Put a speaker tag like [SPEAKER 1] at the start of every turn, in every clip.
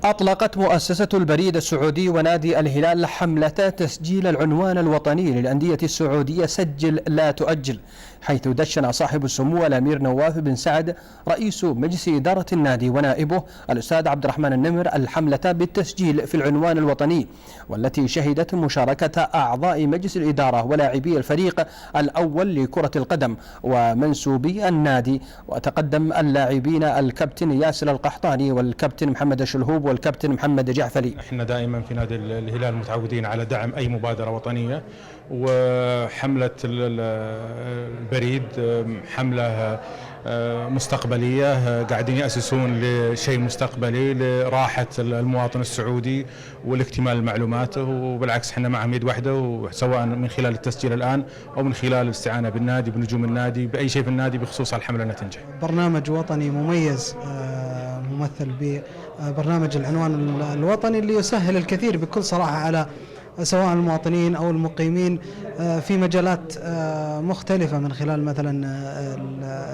[SPEAKER 1] أطلقت مؤسسة البريد السعودي ونادي الهلال حملة تسجيل العنوان الوطني للأندية السعودية سجل لا تؤجل، حيث دشن صاحب السمو الأمير نواف بن سعد رئيس مجلس إدارة النادي ونائبه الأستاذ عبد الرحمن النمر الحملة بالتسجيل في العنوان الوطني، والتي شهدت مشاركة أعضاء مجلس الإدارة ولاعبي الفريق الأول لكرة القدم ومنسوبي النادي. وتقدم اللاعبين الكابتن ياسر القحطاني والكابتن محمد الشلهوب والكابتن محمد جعفري.
[SPEAKER 2] احنا دائما في نادي الهلال متعودين على دعم اي مبادره وطنيه، وحمله البريد حمله مستقبليه، قاعدين يأسسون لشيء مستقبلي لراحه المواطن السعودي والاكتمال معلوماته، وبالعكس احنا معهم يد واحده، وسواء من خلال التسجيل الان او من خلال الاستعانه بالنادي بنجوم النادي باي شيء في النادي بخصوص الحمله انها تنجح.
[SPEAKER 3] برنامج وطني مميز ممثل ببرنامج العنوان الوطني اللي يسهل الكثير بكل صراحة على سواء المواطنين أو المقيمين في مجالات مختلفة، من خلال مثلا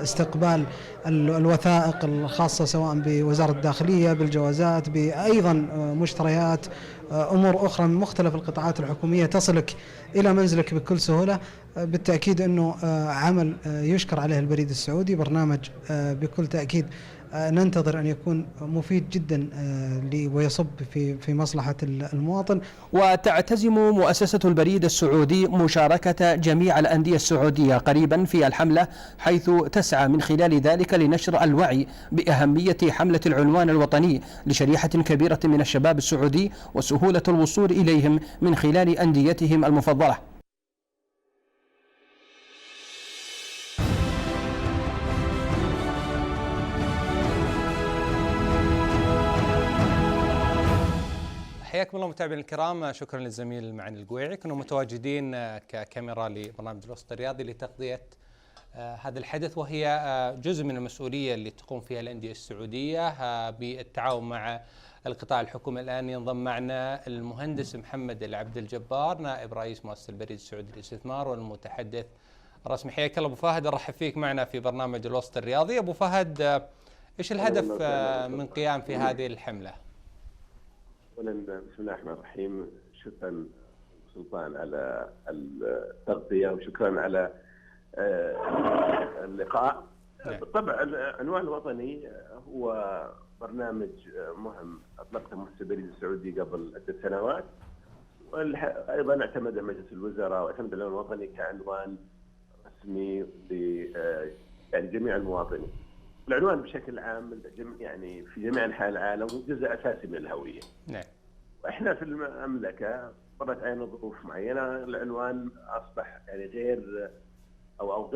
[SPEAKER 3] استقبال الوثائق الخاصة سواء بوزارة الداخلية بالجوازات، بأيضا مشتريات، أمور أخرى من مختلف القطاعات الحكومية تصلك إلى منزلك بكل سهولة. بالتأكيد أنه عمل يشكر عليه البريد السعودي، برنامج بكل تأكيد ننتظر أن يكون مفيد جدا ويصب في مصلحة المواطن.
[SPEAKER 1] وتعتزم مؤسسة البريد السعودي مشاركة جميع الأندية السعودية قريبا في الحملة، حيث تسعى من خلال ذلك لنشر الوعي بأهمية حملة العنوان الوطني لشريحة كبيرة من الشباب السعودي وسهولة الوصول إليهم من خلال أنديتهم المفضلة.
[SPEAKER 4] حياكم الله متابعينا الكرام، شكرا للزميل معن القويعي. كنا متواجدين ككاميرا لبرنامج الوسط الرياضي لتغطية هذا الحدث، وهي جزء من المسؤولية اللي تقوم فيها الأندية السعودية بالتعاون مع القطاع الحكومي. الآن ينضم معنا المهندس محمد العبد الجبار نائب رئيس مؤسسة البريد السعودي للاستثمار والمتحدث الرسمي. حياك الله أبو فهد، نرحب فيك معنا في برنامج الوسط الرياضي. أبو فهد، إيش الهدف من قيام في هذه الحملة؟
[SPEAKER 5] بسم الله الرحمن الرحيم. شكرا سلطان على التغطية وشكرا على اللقاء. بالطبع العنوان الوطني هو برنامج مهم أطلقته مؤسسة البريد السعودي قبل عدة سنوات، وأيضا اعتمد مجلس الوزراء واعتمد العنوان الوطني كعنوان رسمي يعني جميع المواطنين. العنوان بشكل عام يعني في جميع أنحاء العالم جزء أساسي من الهوية.
[SPEAKER 4] نعم.
[SPEAKER 5] وإحنا في المملكة مرت علينا ظروف معينة، العنوان أصبح يعني غير أو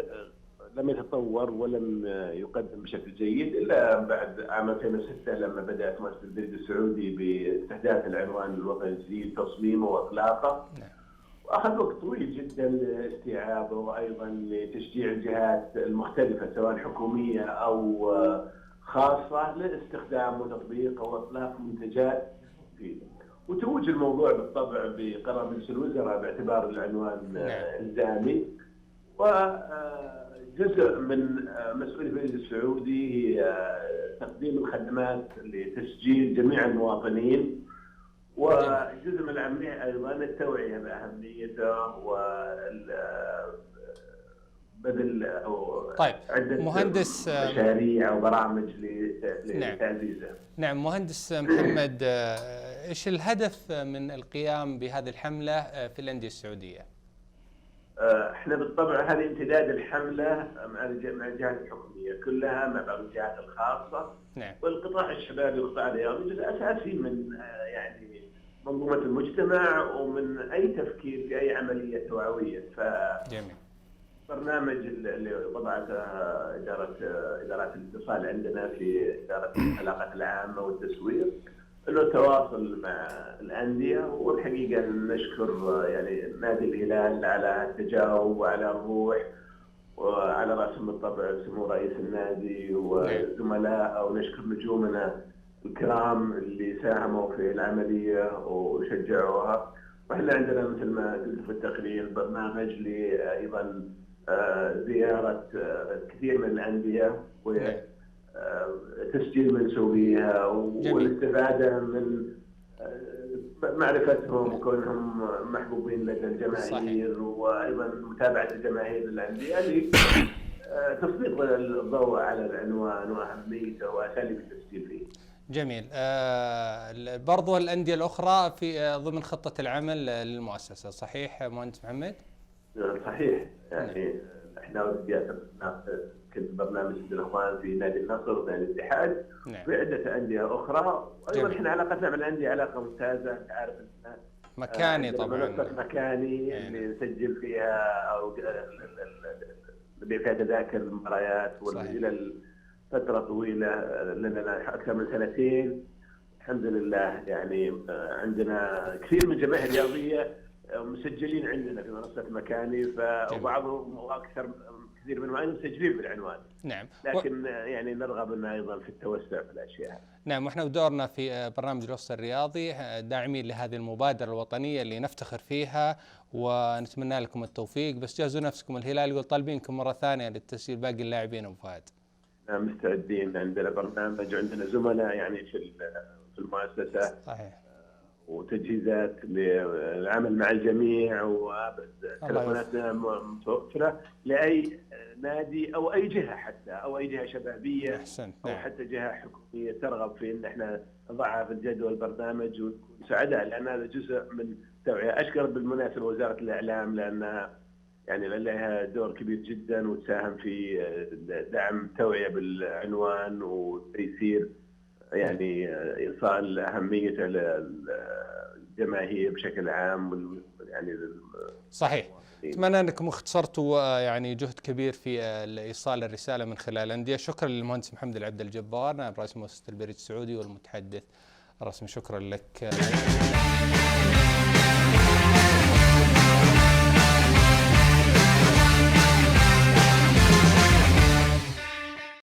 [SPEAKER 5] لم يتطور ولم يقدم بشكل جيد إلا بعد عام 2006 لما بدأت مؤسسة البريد السعودي باستحداث العنوان الوطني الجديد، تصميمه وإطلاقه. نعم. وأخذ وقت طويل جدا لاستيعابه وأيضا لتشجيع الجهات المختلفة سواء حكومية أو خاصة لاستخدام وتطبيق وإطلاق منتجات فيه. وتوج الموضوع بالطبع بقرار مجلس الوزراء باعتبار العنوان إلزامي، وجزء من مسؤولية البريد السعودي هي تقديم الخدمات لتسجيل جميع المواطنين، وجزء من العملية أيضا التوعية بأهميته وبذل
[SPEAKER 4] طيب.
[SPEAKER 5] عدة
[SPEAKER 4] مهندس
[SPEAKER 5] مشاريع وبرامج لتعزيزه.
[SPEAKER 4] نعم مهندس محمد، إيش الهدف من القيام بهذه الحملة في الأندية السعودية؟
[SPEAKER 5] احنا بالطبع هذه امتداد الحملة مع الجهات الحكومية كلها مع بعض الجهات الخاصة.
[SPEAKER 4] نعم.
[SPEAKER 5] والقطاع الشبابي والقطاع الرياضي جزء أساسي من يعني منظومة المجتمع ومن أي تفكير في أي عملية توعوية.
[SPEAKER 4] جميل.
[SPEAKER 5] برنامج اللي وضعته إدارات الاتصال عندنا في إدارة العلاقات العامة والتسويق انه التواصل مع الأندية، والحقيقة نشكر يعني نادي الهلال على التجاوب وعلى الروح، وعلى رأسهم بالطبع سمو رئيس النادي وزملاء، ونشكر نجومنا الكرام اللي ساهموا في العملية وشجعوها. واحنا عندنا مثل ما قلت في التقرير برنامج أيضا زيارة كثير من الأندية تسجيل منسوبيها والاستفاده من معرفتهم وكونهم محبوبين لدى الجماهير، وايضا متابعه الجماهير للانديه لتسليط الضوء على العنوان واهميته واساليب التسجيل فيه.
[SPEAKER 4] جميل. برضو الأندية الأخرى في ضمن خطة العمل للمؤسسة، صحيح مهندس محمد؟
[SPEAKER 5] صحيح، يعني احنا كنت برنامج الاخوان في نادي النصر ونادي الاتحاد، في عدة أندية أخرى، وأيضا احنا علاقتنا مع الأندية علاقة ممتازة، تعرف
[SPEAKER 4] مكاني طبعا،
[SPEAKER 5] مكاني اللي نسجل فيها أو اللي فيها تذاكر المباريات إلى فترة طويلة، لنا أكثر من 2 الحمد لله. يعني عندنا كثير من الجماهير الرياضية مسجلين عندنا في منصة مكاني، وبعضهم وأكثر كثير منهم أيضا مسجلين بالعنوان.
[SPEAKER 4] نعم.
[SPEAKER 5] لكن يعني نرغب أيضا في التوسع في الأشياء.
[SPEAKER 4] نعم، وإحنا بدورنا في برنامج الوسط الرياضي داعمين لهذه المبادرة الوطنية اللي نفتخر فيها، ونتمنى لكم التوفيق. بس جهزوا نفسكم، الهلال يقول طالبينكم مرة ثانية للتسجيل باقي اللاعبين أبو فهد.
[SPEAKER 5] مستعدين، عندنا برنامج وعندنا زملاء يعني في المؤسسة.
[SPEAKER 4] صحيح.
[SPEAKER 5] وتجهيزات للعمل مع الجميع، وتلفوناتنا متوفرة لأي نادي أو أي جهة، حتى أو أي جهة شبابية أو حتى جهة حكومية ترغب في أن احنا نضعها في الجدول البرنامج ونكون سعداء، لأن هذا جزء من توعية. أشكر بالمناسبة وزارة الإعلام لأنها يعني لها دور كبير جدا وتساهم في دعم توعية بالعنوان وتيسير يعني إيصال أهميته للجماهير بشكل عام. يعني
[SPEAKER 4] صحيح. أتمنى أنكم اختصرتوا يعني جهد كبير في إيصال الرسالة من خلال الأندية. شكرا للمهندس محمد العبد الجبار، نائب رئيس مؤسسة البريد السعودي والمتحدث الرسمي، شكرا لك.